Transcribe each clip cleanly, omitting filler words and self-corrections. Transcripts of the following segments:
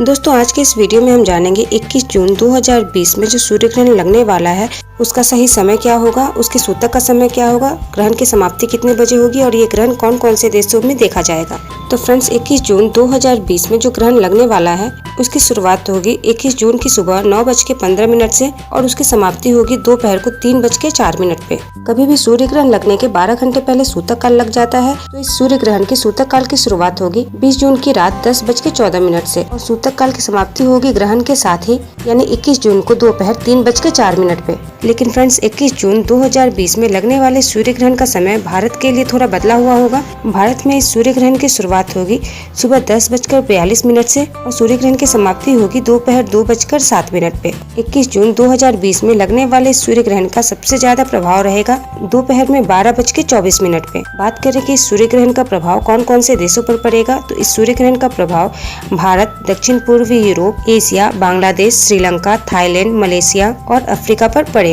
दोस्तों आज के इस वीडियो में हम जानेंगे 21 जून 2020 में जो सूर्य ग्रहण लगने वाला है उसका सही समय क्या होगा, उसके सूतक का समय क्या होगा, ग्रहण की समाप्ति कितने बजे होगी और ये ग्रहण कौन कौन से देशों में देखा जाएगा। तो फ्रेंड्स 21 जून 2020 में जो ग्रहण लगने वाला है उसकी शुरुआत होगी 21 जून की सुबह 9:15 से और उसकी समाप्ति होगी दोपहर को 3:04 पे। कभी भी सूर्य ग्रहण लगने के 12 घंटे पहले सूतक काल लग जाता है तो इस सूर्य ग्रहण के सूतक काल की शुरुआत होगी 20 जून की रात 10:14 से और सूतक काल की समाप्ति होगी ग्रहण के साथ ही यानी 21 जून को दोपहर 3:04 पे। लेकिन फ्रेंड्स 21 जून 2020 में लगने वाले सूर्य ग्रहण का समय भारत के लिए थोड़ा बदला हुआ होगा। भारत में इस सूर्य ग्रहण की शुरुआत होगी सुबह 10:42 से और सूर्य ग्रहण की समाप्ति होगी दोपहर 2:07 पे। 21 जून 2020 में लगने वाले सूर्य ग्रहण का सबसे ज्यादा प्रभाव रहेगा दोपहर में 12:24 पे। बात करें कि इस सूर्य ग्रहण का प्रभाव कौन कौन से देशों पर पड़ेगा, तो इस सूर्य ग्रहण का प्रभाव भारत, दक्षिण पूर्वी Europe, Asia, Bangladesh, Sri Lanka, Thailand, Malaysia और अफ्रीका पर पड़ेगा।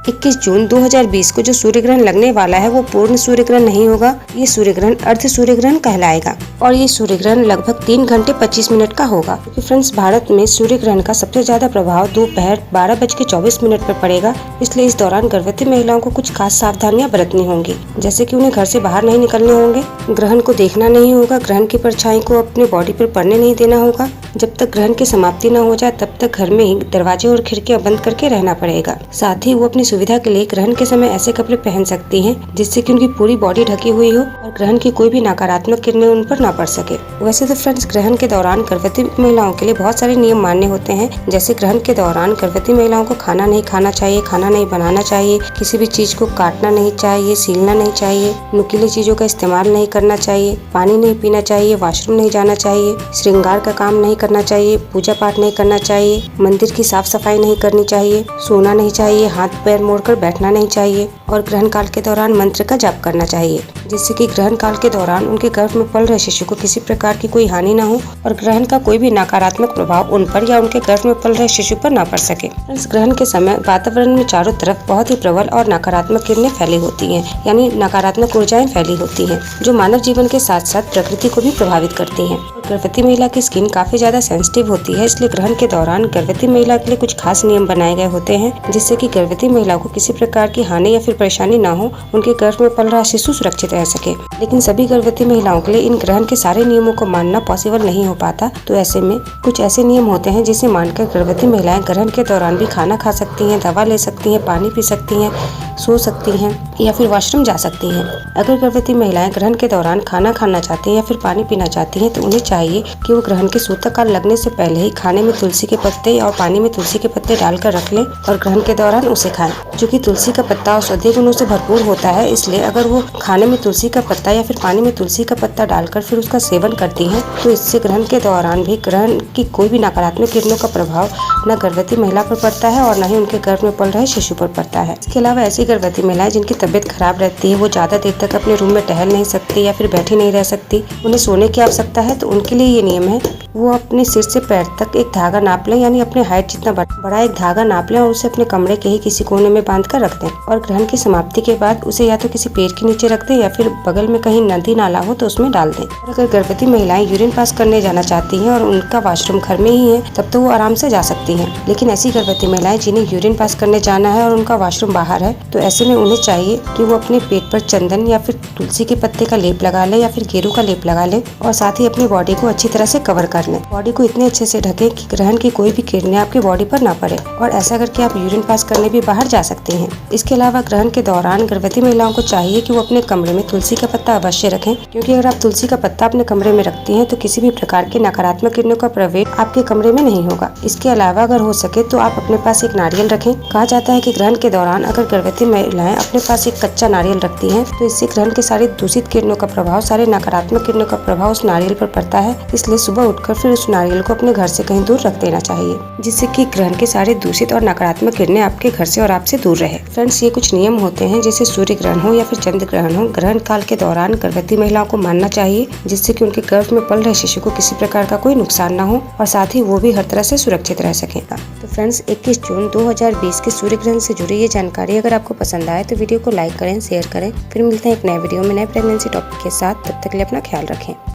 21 जून 2020 को जो सूर्य ग्रहण लगने वाला है वो पूर्ण सूर्य ग्रहण नहीं होगा, ये सूर्य ग्रहण अर्ध सूर्य ग्रहण कहलाएगा और ये सूर्य ग्रहण लगभग 3 घंटे 25 मिनट का होगा। क्योंकि फ्रेंड्स भारत में सूर्य ग्रहण का सबसे ज्यादा प्रभाव दोपहर 12:24 पर पड़ेगा, इसलिए इस दौरान गर्भवती महिलाओं को कुछ खास सावधानियां बरतनी होंगी, जैसे कि उन्हें घर से बाहर नहीं निकलने होंगे, ग्रहण को देखना नहीं होगा, ग्रहण की परछाई को अपने बॉडी पर पड़ने नहीं देना होगा, जब तक ग्रहण की समाप्ति न हो जाए तब तक घर में ही दरवाजे और खिड़कियां बंद करके रहना पड़ेगा। साथ ही वो अपनी सुविधा के लिए ग्रहण के समय ऐसे कपड़े पहन सकती हैं जिससे कि उनकी पूरी बॉडी ढकी हुई हो और ग्रहण की कोई भी नकारात्मक किरणें उन पर न पड़ सके। वैसे तो फ्रेंड्स ग्रहण के दौरान गर्भवती महिलाओं के लिए बहुत सारे नियम मान्य होते हैं, जैसे ग्रहण के दौरान गर्भवती महिलाओं को खाना नहीं खाना चाहिए, खाना नहीं बनाना चाहिए, किसी भी चीज को काटना नहीं चाहिए, सीलना नहीं चाहिए, नुकीली चीजों का इस्तेमाल नहीं करना चाहिए, पानी नहीं पीना चाहिए, वॉशरूम नहीं जाना चाहिए, श्रृंगार का काम नहीं करना चाहिए, पूजा पाठ नहीं करना चाहिए, मंदिर की साफ सफाई नहीं करनी चाहिए, सोना नहीं चाहिए, हाथ पैर मोड़कर बैठना नहीं चाहिए और ग्रहण काल के दौरान मंत्र का जाप करना चाहिए, जिससे कि ग्रहण काल के दौरान उनके गर्भ में पल रहे शिशु को किसी प्रकार की कोई हानि न हो और ग्रहण का कोई भी नकारात्मक प्रभाव उन पर या उनके गर्भ में पल रहे शिशु पर न पड़ सके। इस ग्रहण के समय वातावरण में चारों तरफ बहुत ही प्रबल और नकारात्मक किरणें फैली होती हैं, यानी नकारात्मक ऊर्जाएं फैली होती हैं, जो मानव जीवन के साथ साथ प्रकृति को भी प्रभावित करती हैं। गर्भवती महिला की स्किन काफी ज्यादा सेंसिटिव होती है, इसलिए ग्रहण के दौरान गर्भवती महिला के लिए कुछ खास नियम बनाए गए होते हैं, जिससे कि गर्भवती महिला को किसी प्रकार की हानि या फिर परेशानी न हो, उनके गर्भ में पल रहा शिशु सुरक्षित रह सके। लेकिन सभी गर्भवती महिलाओं के लिए इन ग्रहण के सारे नियमों को मानना पॉसिबल नहीं हो पाता, तो ऐसे में कुछ ऐसे नियम होते हैं जिसे मानकर गर्भवती महिलाएं ग्रहण के दौरान भी खाना खा सकती हैं, दवा ले सकती हैं, पानी पी सकती हैं, सो सकती हैं या फिर वॉशरूम जा सकती हैं। अगर गर्भवती महिलाएं ग्रहण के दौरान खाना खाना चाहती हैं या फिर पानी पीना चाहती हैं तो उन्हें चाहिए कि वो ग्रहण के सूतक काल लगने से पहले ही खाने में तुलसी के पत्ते और पानी में तुलसी के पत्ते डालकर रख लें और ग्रहण के दौरान उसे खाएं। क्योंकि तुलसी का पत्ता औषधीय गुणों से भरपूर होता है, इसलिए अगर वो खाने में तुलसी का पत्ता या फिर पानी में तुलसी का पत्ता डालकर फिर उसका सेवन करती हैं तो इससे ग्रहण के दौरान भी ग्रहण की कोई भी नकारात्मक किरणों का प्रभाव न गर्भवती महिला पर पड़ता है और न ही उनके गर्भ में पल रहे शिशु पर पड़ता है। इसके अलावा ऐसी गर्भवती महिलाएं जिनकी तबीयत खराब रहती है, वो ज्यादा देर तक अपने रूम में टहल नहीं सकती या फिर बैठी नहीं रह सकती, उन्हें सोने की आवश्यकता है, तो उनके लिए ये नियम है वो अपने सिर से पैर तक एक धागा नाप लें, यानी अपने हाइट जितना बड़ा एक धागा नाप लें और उसे अपने कमरे के ही किसी कोने में बांध कर रख दें और ग्रहण की समाप्ति के बाद उसे या तो किसी पेड़ के नीचे रख दें या फिर बगल में कहीं नदी नाला हो तो उसमें डाल दें। और अगर गर्भवती महिलाएं यूरिन पास करने जाना चाहती हैं और उनका वॉशरूम घर में ही है तब तो वो आराम से जा सकती हैं। लेकिन ऐसी गर्भवती महिलाएं जिन्हें यूरिन पास करने जाना है और उनका वॉशरूम बाहर है तो ऐसे में उन्हें चाहिए कि वो अपने पेट पर चंदन या फिर तुलसी के पत्ते का लेप लगा ले या फिर गेरू का लेप लगा ले और साथ ही अपनी बॉडी को अच्छी तरह से कवर कर लें। बॉडी को इतने अच्छे से ढकें कि ग्रहण की कोई भी किरणें आपकी बॉडी पर ना पड़े और ऐसा करके आप यूरिन पास करने भी बाहर जा सकते हैं। इसके अलावा ग्रहण के दौरान गर्भवती महिलाओं को चाहिए कि वो अपने कमरे में तुलसी का पत्ता अवश्य रखें, क्योंकि अगर आप तुलसी का पत्ता अपने कमरे में रखती हैं तो किसी भी प्रकार के नकारात्मक किरणों का प्रवेश आपके कमरे में नहीं होगा। इसके अलावा अगर हो सके तो आप अपने पास एक नारियल रखें। कहा जाता है कि ग्रहण के दौरान अगर गर्भवती महिलाएं अपने पास एक कच्चा नारियल रखती हैं तो इससे ग्रहण के सारे दूषित किरणों का प्रभाव, सारे नकारात्मक किरणों का प्रभाव उस नारियल पर पड़ता है, इसलिए सुबह उठकर फिर उस नारियल को अपने घर से कहीं दूर रख देना चाहिए, जिससे कि ग्रहण के सारे दूषित और नकारात्मक किरणें आपके घर से और आपसे दूर रहे। फ्रेंड्स ये कुछ नियम होते हैं जैसे सूर्य ग्रहण हो या फिर चंद्र ग्रहण हो, ग्रहण काल के दौरान गर्भवती महिलाओं को मानना चाहिए, जिससे कि उनके गर्भ में पल रहे शिशु को किसी प्रकार का कोई नुकसान न हो और साथ ही वो भी हर तरह से सुरक्षित रह सकेगा। तो फ्रेंड्स 21 जून 2020 के सूर्य ग्रहण से जुड़ी ये जानकारी अगर आपको पसंद आए तो वीडियो को लाइक करें, शेयर करें। फिर मिलते हैं एक नए वीडियो में नए प्रेगनेंसी टॉपिक के साथ। तब तक के लिए अपना ख्याल रखें।